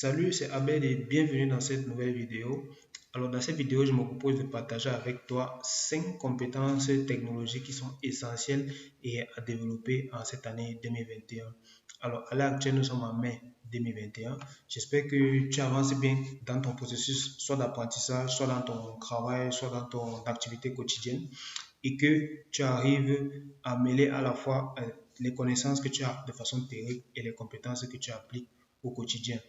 Salut, c'est Abel et bienvenue dans cette nouvelle vidéo. Alors dans cette vidéo, je me propose de partager avec toi 5 compétences technologiques qui sont essentielles et à développer en cette année 2021. Alors à l'heure actuelle, nous sommes en mai 2021. J'espère que tu avances bien dans ton processus, soit d'apprentissage, soit dans ton travail, soit dans ton activité quotidienne et que tu arrives à mêler à la fois les connaissances que tu as de façon théorique et les compétences que tu appliques au quotidien.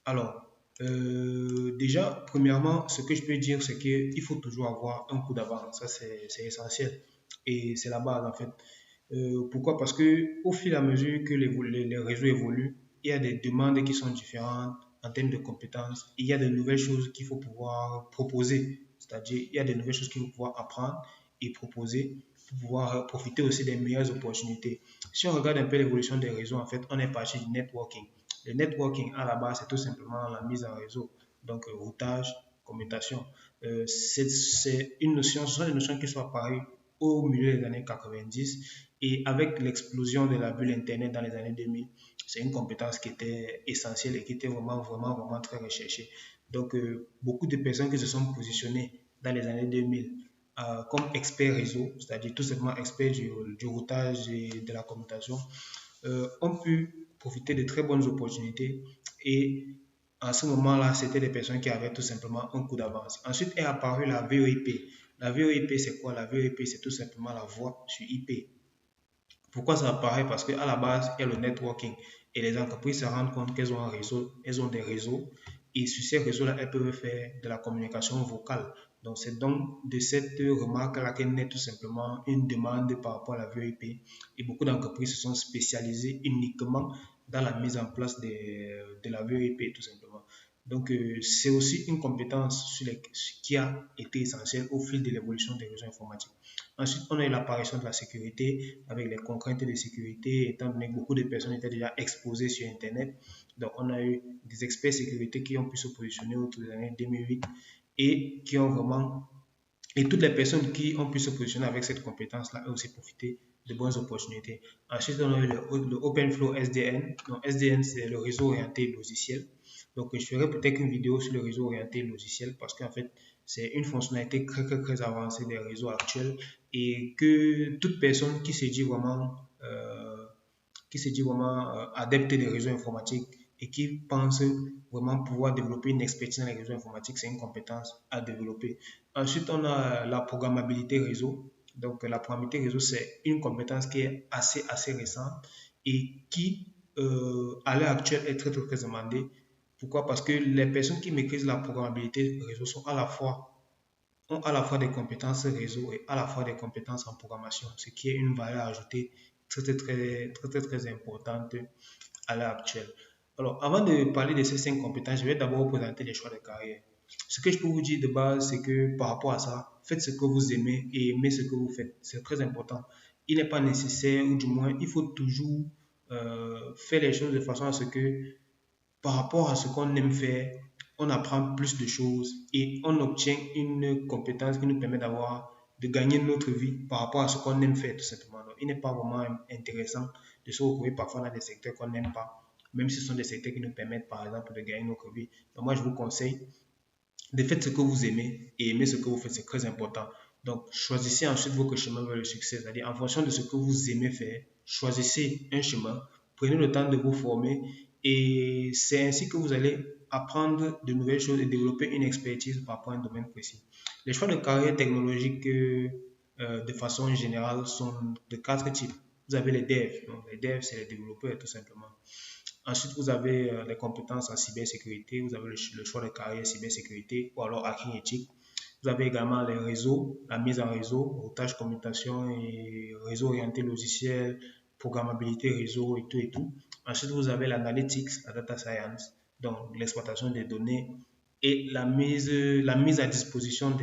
Alors, déjà, premièrement, ce que je peux dire, c'est qu'il faut toujours avoir un coup d'avance. Ça, c'est essentiel. Et c'est la base, en fait. Pourquoi? Parce que au fur et à mesure que les réseaux évoluent, il y a des demandes qui sont différentes en termes de compétences. Il y a de nouvelles choses qu'il faut pouvoir proposer. C'est-à-dire, il y a de nouvelles choses qu'il faut pouvoir apprendre et proposer pour pouvoir profiter aussi des meilleures opportunités. Si on regarde un peu l'évolution des réseaux, en fait, on est parti du networking. Le networking, à la base, c'est tout simplement la mise en réseau. Donc, routage, commutation. C'est une notion, ce sont des notions qui sont apparues au milieu des années 90 et avec l'explosion de la bulle Internet dans les années 2000, c'est une compétence qui était essentielle et qui était vraiment très recherchée. Donc, beaucoup de personnes qui se sont positionnées dans les années 2000 comme experts réseau, c'est-à-dire tout simplement experts du routage et de la commutation, ont pu profiter de très bonnes opportunités et en ce moment-là, c'était des personnes qui avaient tout simplement un coup d'avance. Ensuite est apparue la VoIP. La VoIP, c'est quoi? La VoIP, c'est tout simplement la voix sur IP. Pourquoi ça apparaît? Parce qu'à la base, il y a le networking. Et les entreprises se rendent compte qu'elles ont un réseau, elles ont des réseaux. Et sur ces réseaux-là, elles peuvent faire de la communication vocale. Donc, c'est donc de cette remarque-là qu'est naît tout simplement une demande par rapport à la VoIP. Et beaucoup d'entreprises se sont spécialisées uniquement dans la mise en place de la VoIP, tout simplement. Donc, c'est aussi une compétence qui a été essentielle au fil de l'évolution des réseaux informatiques. Ensuite, on a eu l'apparition de la sécurité avec les contraintes de sécurité, étant donné que beaucoup de personnes étaient déjà exposées sur Internet. Donc, on a eu des experts sécurité qui ont pu se positionner autour des années 2008 et qui ont vraiment... Et toutes les personnes qui ont pu se positionner avec cette compétence-là ont aussi profité de bonnes opportunités. Ensuite, on a eu le OpenFlow SDN. Donc, SDN, c'est le réseau orienté logiciel. Donc, je ferai peut-être une vidéo sur le réseau orienté logiciel parce qu'en fait, c'est une fonctionnalité très avancée des réseaux actuels et que toute personne qui se dit vraiment adepte des réseaux informatiques et qui pense vraiment pouvoir développer une expertise dans les réseaux informatiques, c'est une compétence à développer. Ensuite, on a la programmabilité réseau. Donc, la programmabilité réseau, c'est une compétence qui est assez récente et qui, à l'heure actuelle, est très demandée. Pourquoi? Parce que les personnes qui maîtrisent la programmabilité réseau ont à la fois des compétences réseau et à la fois des compétences en programmation, ce qui est une valeur ajoutée très importante à l'heure actuelle. Alors, avant de parler de ces 5 compétences, je vais d'abord vous présenter les choix de carrière. Ce que je peux vous dire de base, c'est que par rapport à ça, faites ce que vous aimez et aimez ce que vous faites. C'est très important. Il n'est pas nécessaire, ou du moins, il faut toujours faire les choses de façon à ce que, par rapport à ce qu'on aime faire, on apprend plus de choses et on obtient une compétence qui nous permet de gagner notre vie par rapport à ce qu'on aime faire tout simplement. Donc, il n'est pas vraiment intéressant de se retrouver parfois dans des secteurs qu'on n'aime pas, même si ce sont des secteurs qui nous permettent par exemple de gagner notre vie. Donc moi je vous conseille de faire ce que vous aimez et aimer ce que vous faites, c'est très important. Donc choisissez ensuite votre chemin vers le succès, c'est-à-dire en fonction de ce que vous aimez faire, choisissez un chemin, prenez le temps de vous former et c'est ainsi que vous allez apprendre de nouvelles choses et développer une expertise par rapport à un domaine précis. Les choix de carrière technologique de façon générale sont de 4 types. Vous avez les devs. Donc, les devs, c'est les développeurs tout simplement. Ensuite, vous avez les compétences en cybersécurité. Vous avez le choix de carrière cybersécurité ou alors hacking éthique. Vous avez également les réseaux, la mise en réseau, routage, commutation et réseau orienté logiciel, programmabilité réseau et tout. Ensuite, vous avez l'analytics, la data science, donc l'exploitation des données et la mise à disposition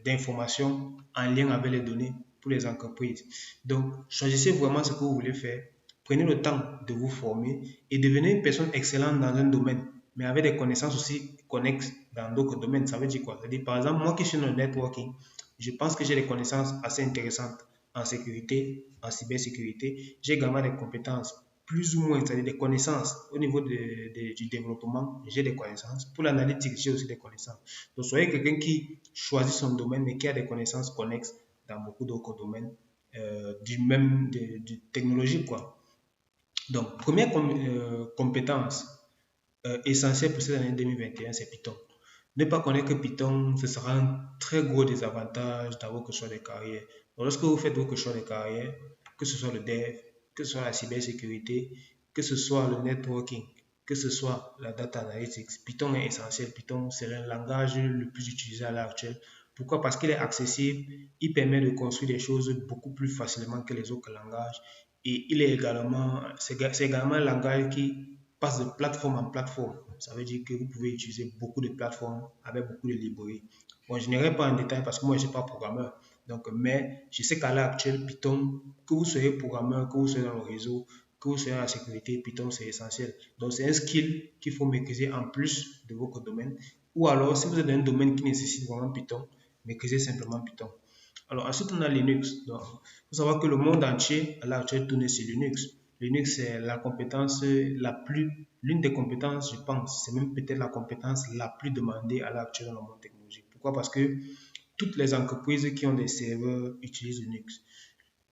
d'informations en lien avec les données pour les entreprises. Donc, choisissez vraiment ce que vous voulez faire. Prenez le temps de vous former et devenez une personne excellente dans un domaine, mais avec des connaissances aussi connexes dans d'autres domaines. Ça veut dire quoi? Ça veut dire, par exemple, moi qui suis dans le networking, je pense que j'ai des connaissances assez intéressantes en sécurité, en cybersécurité. J'ai également des compétences plus ou moins, c'est-à-dire des connaissances au niveau du développement, j'ai des connaissances. Pour l'analytique, j'ai aussi des connaissances. Donc, soyez quelqu'un qui choisit son domaine, mais qui a des connaissances connexes dans beaucoup d'autres domaines du technologique, quoi. Donc, première compétence essentielle pour cette année 2021, c'est Python. Ne pas connaître Python, ce sera un très gros désavantage dans votre choix de carrière. Donc, lorsque vous faites votre choix de carrière, que ce soit le dev, que ce soit la cybersécurité, que ce soit le networking, que ce soit la data analytics, Python est essentiel. Python, c'est le langage le plus utilisé à l'heure actuelle. Pourquoi? Parce qu'il est accessible, il permet de construire des choses beaucoup plus facilement que les autres langages. Et il est également, c'est également un langage qui passe de plateforme en plateforme. Ça veut dire que vous pouvez utiliser beaucoup de plateformes avec beaucoup de librairies. Bon, je n'irai pas en détail parce que moi, je ne suis pas programmeur. Donc, mais je sais qu'à l'heure actuelle, Python, que vous soyez programmeur, que vous soyez dans le réseau, que vous soyez dans la sécurité, Python, c'est essentiel. Donc, c'est un skill qu'il faut maîtriser en plus de votre domaine. Ou alors, si vous êtes dans un domaine qui nécessite vraiment Python, maîtrisez simplement Python. Alors, ensuite, on a Linux. Donc, il faut savoir que le monde entier, à l'heure actuelle, tourne sur Linux. Linux, c'est la compétence l'une des compétences, je pense, c'est même peut-être la compétence la plus demandée à l'heure actuelle dans le monde technologique. Pourquoi? Parce que toutes les entreprises qui ont des serveurs utilisent Linux.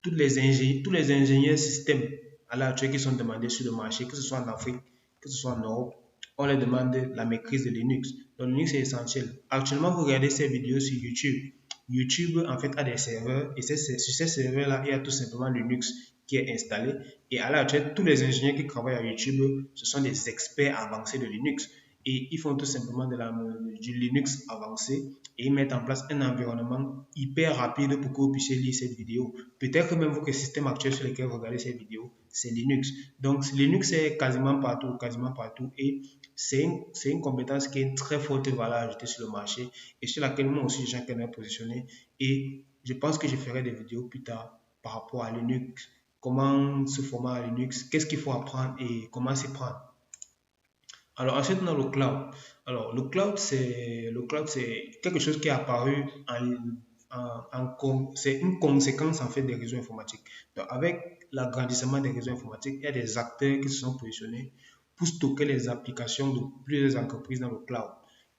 Tous les ingénieurs système à l'heure actuelle qui sont demandés sur le marché, que ce soit en Afrique, que ce soit en Europe, on leur demande la maîtrise de Linux. Donc, Linux est essentiel. Actuellement, vous regardez ces vidéos sur YouTube. YouTube, en fait, a des serveurs et sur ces serveurs-là, il y a tout simplement Linux qui est installé. Et à l'heure actuelle, tous les ingénieurs qui travaillent à YouTube, ce sont des experts avancés de Linux. Et ils font tout simplement du Linux avancé et ils mettent en place un environnement hyper rapide pour que vous puissiez lire cette vidéo. Peut-être même votre système actuel sur lequel vous regardez cette vidéo, c'est Linux. Donc, Linux est quasiment partout et c'est une compétence qui est très forte valeur ajoutée sur le marché et sur laquelle moi aussi j'aimerais positionner. Et je pense que je ferai des vidéos plus tard par rapport à Linux. Comment se former à Linux, qu'est-ce qu'il faut apprendre et comment s'y prendre. Alors ensuite, on a le cloud. Alors le cloud, c'est quelque chose qui est apparu c'est une conséquence en fait des réseaux informatiques. Donc avec l'agrandissement des réseaux informatiques, il y a des acteurs qui se sont positionnés pour stocker les applications de plusieurs entreprises dans le cloud.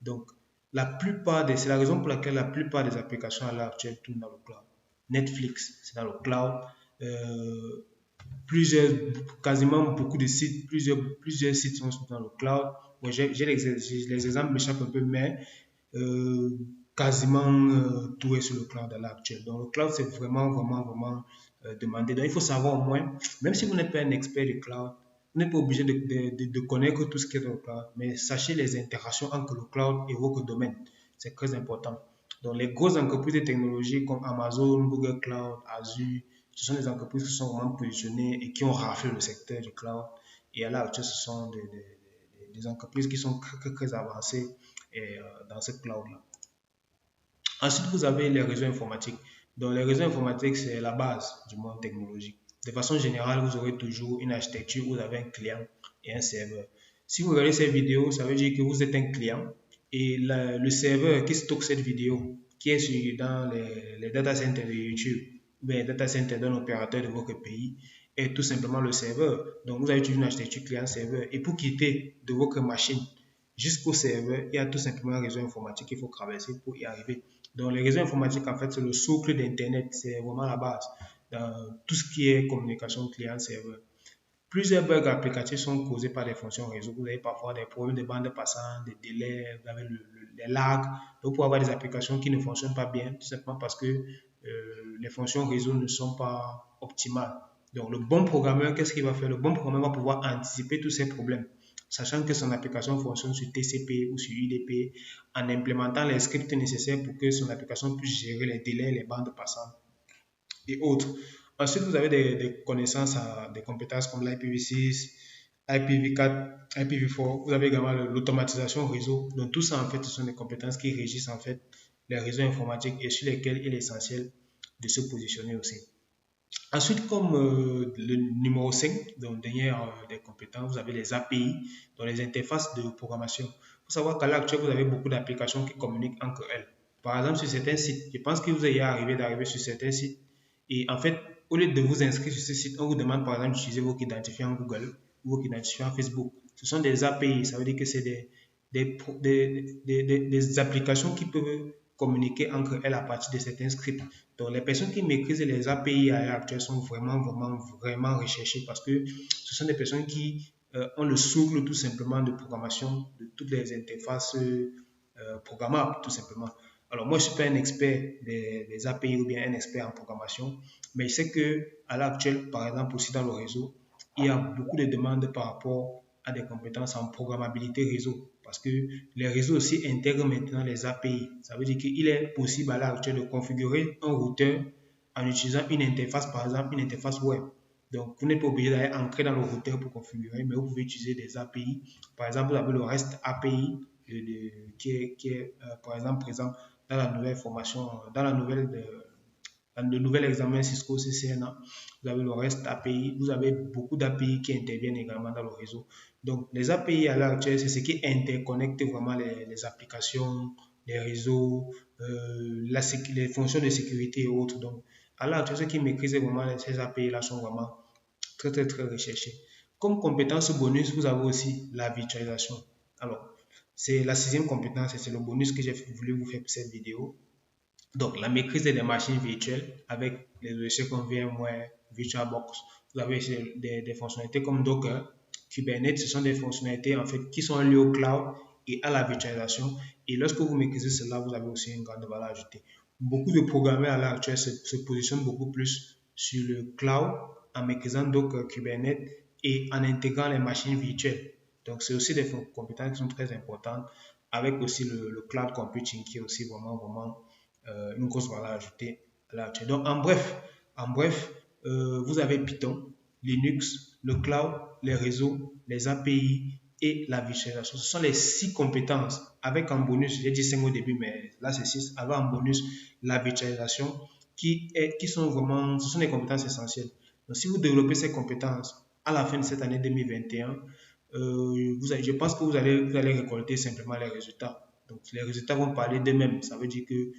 Donc c'est la raison pour laquelle la plupart des applications à l'heure actuelle tournent dans le cloud. Netflix, c'est dans le cloud. Euh, Quasiment beaucoup de sites, plusieurs sites sont dans le cloud. Bon, les exemples m'échappent un peu, mais quasiment tout est sur le cloud à l'heure actuelle. Donc, le cloud, c'est vraiment demandé. Donc, il faut savoir au moins, même si vous n'êtes pas un expert du cloud, vous n'êtes pas obligé de connaître tout ce qui est dans le cloud, mais sachez les interactions entre le cloud et votre domaine. C'est très important. Donc, les grosses entreprises de technologie comme Amazon, Google Cloud, Azure, ce sont des entreprises qui sont vraiment positionnées et qui ont raflé le secteur du cloud. Et à l'heure actuelle, ce sont des entreprises qui sont très avancées dans ce cloud-là. Ensuite, vous avez les réseaux informatiques. Donc, les réseaux informatiques, c'est la base du monde technologique. De façon générale, vous aurez toujours une architecture où vous avez un client et un serveur. Si vous regardez cette vidéo, ça veut dire que vous êtes un client et le serveur qui stocke cette vidéo, qui est dans les data centers de YouTube, ou bien les data centers d'un opérateur de votre pays, est tout simplement le serveur. Donc, vous avez une architecture client-serveur. Et pour quitter de votre machine jusqu'au serveur, il y a tout simplement un réseau informatique qu'il faut traverser pour y arriver. Donc, les réseaux informatiques, en fait, c'est le socle d'Internet. C'est vraiment la base dans tout ce qui est communication client-serveur. Plusieurs bugs applicatifs sont causés par des fonctions réseau. Vous avez parfois des problèmes de bande passante, des délais, vous avez les lags. Donc, vous pouvez avoir des applications qui ne fonctionnent pas bien, tout simplement parce que les fonctions réseau ne sont pas optimales. Donc, le bon programmeur, qu'est-ce qu'il va faire? Le bon programmeur va pouvoir anticiper tous ces problèmes, sachant que son application fonctionne sur TCP ou sur UDP, en implémentant les scripts nécessaires pour que son application puisse gérer les délais, les bandes passantes et autres. Ensuite, vous avez des connaissances, des compétences comme l'IPv6, IPv4, IPv4. Vous avez également l'automatisation réseau. Donc, tout ça, en fait, ce sont des compétences qui régissent, en fait, les réseaux informatiques et sur lesquels il est essentiel de se positionner aussi. Ensuite, comme le numéro 5, donc derrière des compétences, vous avez les API, donc les interfaces de programmation. Il faut savoir qu'à l'heure actuelle, vous avez beaucoup d'applications qui communiquent entre elles. Par exemple, sur certains sites, je pense que vous allez d'arriver sur certains sites et en fait, Au lieu de vous inscrire sur ce site, on vous demande par exemple d'utiliser votre identifiant Google ou votre identifiant Facebook. Ce sont des API, ça veut dire que c'est des applications qui peuvent communiquer entre elles à partir de certains scripts. Donc, les personnes qui maîtrisent les API à l'heure actuelle sont vraiment recherchées parce que ce sont des personnes qui ont le souffle tout simplement de programmation de toutes les interfaces programmables, tout simplement. Alors, moi, je ne suis pas un expert des API ou bien un expert en programmation, mais je sais qu'à l'heure actuelle, par exemple, aussi dans le réseau, il y a beaucoup de demandes par rapport à des compétences en programmabilité réseau. Parce que les réseaux aussi intègrent maintenant les API. Ça veut dire qu'il est possible à l'heure actuelle de configurer un routeur en utilisant une interface, par exemple, une interface web. Donc, vous n'êtes pas obligé d'aller entrer dans le routeur pour configurer, mais vous pouvez utiliser des API. Par exemple, vous avez le REST API qui est par exemple, présent dans la nouvelle formation, dans le nouvel examen Cisco CCNA. Vous avez le REST API. Vous avez beaucoup d'API qui interviennent également dans le réseau. Donc, les API à l'heure actuelle, c'est ce qui interconnecte vraiment les applications, les réseaux, les fonctions de sécurité et autres. Donc, à l'heure actuelle, ceux qui maîtrisent vraiment ces API-là sont vraiment très recherchés. Comme compétence bonus, vous avez aussi la virtualisation. Alors, c'est la 6e compétence et c'est le bonus que j'ai voulu vous faire pour cette vidéo. Donc, la maîtrise des machines virtuelles avec les logiciels comme VMware, VirtualBox. Vous avez des fonctionnalités comme Docker, Kubernetes. Ce sont des fonctionnalités en fait qui sont liées au cloud et à la virtualisation. Et lorsque vous maîtrisez cela, vous avez aussi une grande valeur ajoutée. Beaucoup de programmeurs à l'heure actuelle se positionnent beaucoup plus sur le cloud en maîtrisant Docker, Kubernetes et en intégrant les machines virtuelles. Donc, c'est aussi des compétences qui sont très importantes avec aussi le cloud computing qui est aussi vraiment une grosse valeur ajoutée à l'heure actuelle. Donc, en bref vous avez Python, Linux, le cloud, les réseaux, les API et la virtualisation. Ce sont les 6 compétences avec en bonus, j'ai dit 5 au début, mais là c'est 6, avec en bonus la virtualisation qui sont vraiment, ce sont des compétences essentielles. Donc, si vous développez ces compétences à la fin de cette année 2021, je pense que vous allez récolter simplement les résultats. Donc, les résultats vont parler d'eux-mêmes. Ça veut dire que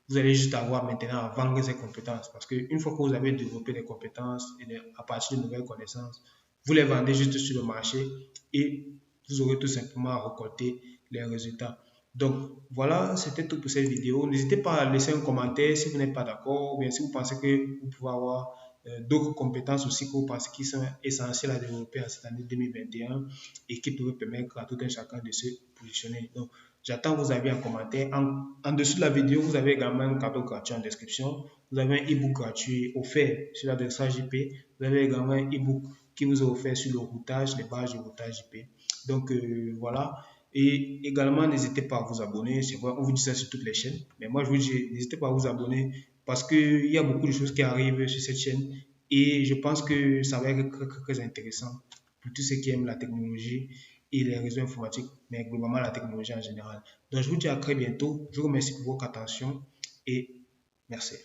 vous allez juste avoir maintenant à vendre ces compétences. Parce qu'une fois que vous avez développé des compétences et à partir de nouvelles connaissances, vous les vendez juste sur le marché et vous aurez tout simplement à récolter les résultats. Donc, voilà, c'était tout pour cette vidéo. N'hésitez pas à laisser un commentaire si vous n'êtes pas d'accord ou bien si vous pensez que vous pouvez avoir d'autres compétences aussi que vous pensez qui sont essentielles à développer en cette année 2021 et qui peuvent permettre à tout un chacun de se positionner. Donc, j'attends vos avis en commentaire. En dessous de la vidéo, vous avez également un cadeau gratuit en description. Vous avez un e-book gratuit offert sur l'adressage IP. Vous avez également un e-book qui vous est offert sur le routage, les bases de routage IP. Donc, voilà. Et également, n'hésitez pas à vous abonner. C'est vrai, on vous dit ça sur toutes les chaînes. Mais moi, je vous dis, n'hésitez pas à vous abonner parce qu'il y a beaucoup de choses qui arrivent sur cette chaîne. Et je pense que ça va être très intéressant pour tous ceux qui aiment la technologie et les réseaux informatiques, mais globalement la technologie en général. Donc, je vous dis à très bientôt. Je vous remercie pour votre attention et merci.